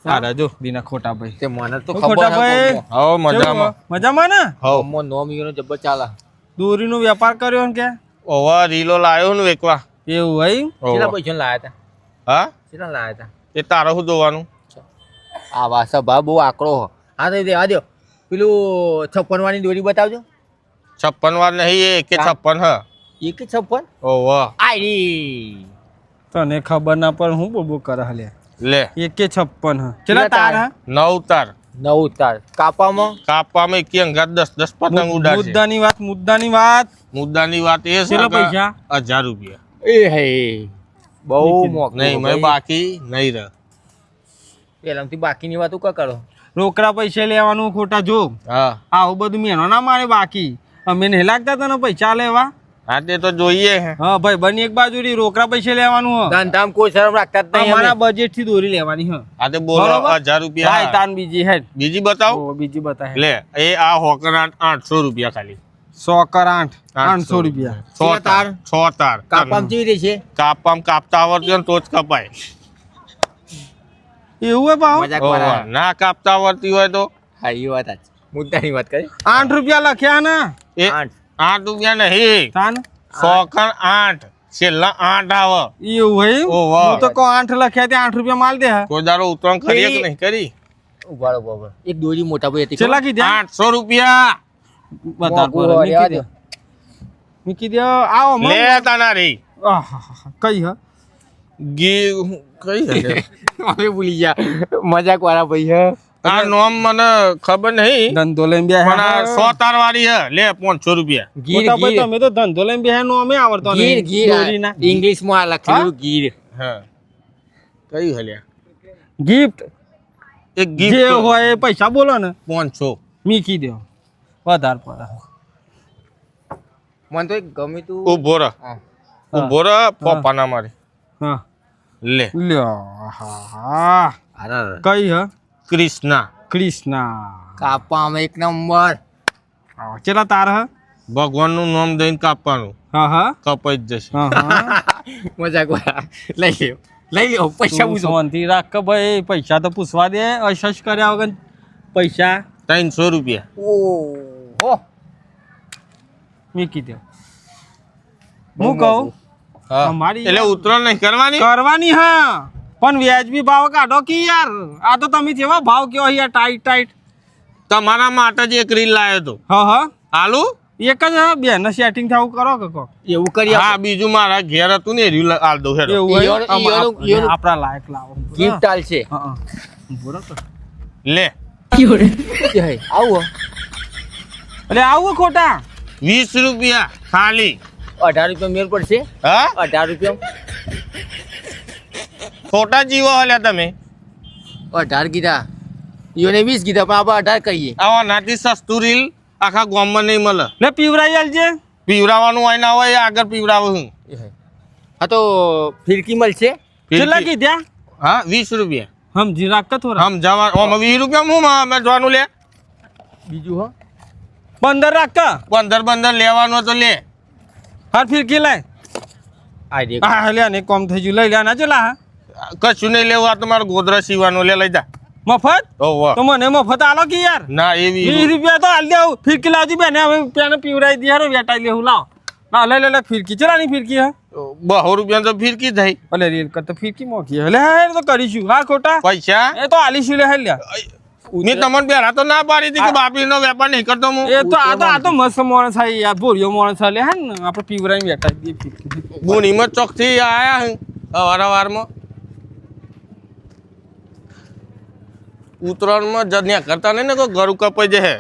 સારા જો દીના ખોટા ભાઈ તે મને તો ખોટા ખબર ભાઈ હો મજામાં મજામાં ને હો મો નોમ ઈનો જબ્બર ચાલે દોરીનો વેપાર કર્યો ને કે ઓવા રીલો લાયો ને એકવા એવું હોય કેટલા પૈસા લાયા હતા હા કેટલા લાયા હતા એ તારે શું જોવાનું આ વાસા ભા બહુ આકડો હો હા તો દેવા દો પેલું 56 વાળી દોરી બતાવજો 56 વાર નહીં એ કે 56 હ એક 56 ઓવા આઈ તને ખબર ના પણ હું બોબો કરે હલે લે એકે 56 હ કેટલા તાર હ 9 તાર 9 તાર કાપામાં કાપવામાં એક અંગાત 10 પતંગ ઉડાડશે મુદ્દાની વાત એ છે કેટલા કે પૈસા 1000 રૂપિયા એ હે બહુ મોક નહીં મેં બાકી નહીં રહે પેલાથી બાકીની વાતો કા કરો રોકડા પૈસા લેવાનું ખોટા જો હા આવું બધું મેનો ના મારે બાકી અમે નહીં લાગતા તને પૈસા લેવા હા તે તો જોઈએ હે હા ભાઈ બની એક બાજુ રોકડા પૈસા લેવાનું હ ધંધામ કોઈ શરમ રાખતા જ નહીં અમારા બજેટ થી દોરી લેવાની હ હા તે બોલો બરોબર? 1000 રૂપિયા ભાઈ તાન બીજી હેડ બીજી બતાવ બીજી બતાય લે એ આ હોકર 800 રૂપિયા ખાલી 100 કર 800 રૂપિયા 6 તાર 6 તાર કાપામ કેવી રહી છે કાપતા આવડતું હોય ને તો જ કપાય એવું હે ભાવ મજાક ઓવા, વાળા ના કાપતા આવડતી હોય તો હા એ વાત જ મુદ્દાની વાત કરી 8 રૂપિયા લખ્યા ને એ 8 રૂપિયા નહીં તાન 100 કર 8 છેલ્લા 8 આવે એવું હે ઓવા. હું તો કહું 8 લખ્યા ત્યાં 8 રૂપિયા માલ દે હે કોઈ દાડો ઉતરણ કરી કે નહીં કરી ઉભાડો બાબા એક દોરી મોટા ભાઈ હતી કેટલા કીધા 800 રૂપિયા બતા મોંઘું હોય, રહેવા મીકી દે આવો મમ. લે તાના રે આહાહા, કઈ હ ગી કઈ હશે અમે ભૂલી ગયા મજાક વાળા ભાઈ હે આ નોમ મને ખબર નહીં ધંધો લઈને બે પણ આ 100 તાર વાળી હે લે 500 રૂપિયા ગીર ભાઈ ગીર તમે તો ધંધો લઈને બે નો અમે આવડતો ગીર નહીં ગીર દોરીના. ઇંગ્લિશમાં લખેલું ગીર હા કઈ હલ્યા ગિફ્ટ એક જે ગિફ્ટ હોય એ પૈસા બોલો ને 500 મીકી દો વધારે પડે મને તો એક ગમે તું ઉભો રહ હા. ઉભો રહ પપ્પાના મારે હા લે લ્યો હા અરે કઈ હ કૃષ્ણા કૃષ્ણા કાપામાં એક નંબર ચેલા તાર હ ભગવાનનું નામ દઈને કાપવાનું હા હા કપાઈ જ જશે હા હા મજાક વાળા લઈ લ્યો પૈસા તું પૂછો શાંતિ રાખ કે ભાઈ પૈસા તો પૂછવા દે અશશ કર્યા વગર પૈસા 300 રૂપિયા ઓહો મીકી દો હું કહું હા અમારી એટલે ઉતરણ નહીં કરવાની કરવાની હા પણ વ્યાજબી ભાવ કાઢો કે યાર આ તો તમે જેવા ભાવ કયો યાર ટાઈટ ટાઈટ તમારા માટે જ એક રીલ લાવ્યો તો હા હા હાલુ એક જ હા બેન સેટિંગ થવું કરો કે કો એવું કરી હા બીજું મારા ઘેર હતું ને રીલ આલ દઉં હેડો એવું હોય ઈયોનું- આપણા લાયક લાવો ગિફ્ટ આલ છે હા હા બરોબર લે આવું એટલે આવું ખોટા 20 રૂપિયા ખાલી 18 રૂપિયા મેળ પડશે હા 18 રૂપિયા ખોટા જીવો હલ્યા તમે 18 કીધા ઈયોને 20 કીધા પણ આપણે 18 કહીએ આવા નાથી સસ્તું રીલ આખા ગામમાં નહીં મળે લે પીવરાઈ આલજે પીવડાવવાનું હોય ના હોય આગળ પીવડાવું હું હા તો ફિરકી મળશે કેટલા કીધા હા 20 રૂપિયા સમજી રાખ કે થોડા સમજાવવા ઓમાં 20 રૂપિયા હું મેં જોવાનું લે બીજું હો 15 રાખ કે 15 લેવાનો તો લે હાર ફિરકી લાય આ દેખ હા લે ને કોમ થઈ ગયું લઈ લે ના ચલા હા કશું નહીં લેવું આ તમારો ગોદરા સીવાનો લે લઈ જા મફત ઓહો તો મને મફત આલો કે યાર ના એવી 20 રૂપિયા તો હાલ દેવું ફિરકી લાવજી બેને હવે પેને પીવરાઈ દે હારો વેટાઈ લેવું લાવ ના લે લે લે ફિરકી ચલાની ફિરકી હા 200 રૂપિયા તો ફિરકી થઈ અલે રેલ કર તો ફિરકી મોકી હે લે તો કરીશું હા ખોટા પૈસા એ તો આલીશું લે હેલ્યા મેં તમને બેરા તો ના પાડી હતી કે બાપીનો વેપાર નહીં કરતો હું એ તો આ તો મસ્ત માણસ છે યાર ભોરિયો માણસ છે લે હે ને આપણે પીવરાઈ વેટાઈ દે ફિરકી ગુણીમાં ચોકથી આયા હું અવારવારમાં ઉત્તરાયણમાં જન્યા કરતા નહીં ને કોઈ ઘર કપાઈ જશે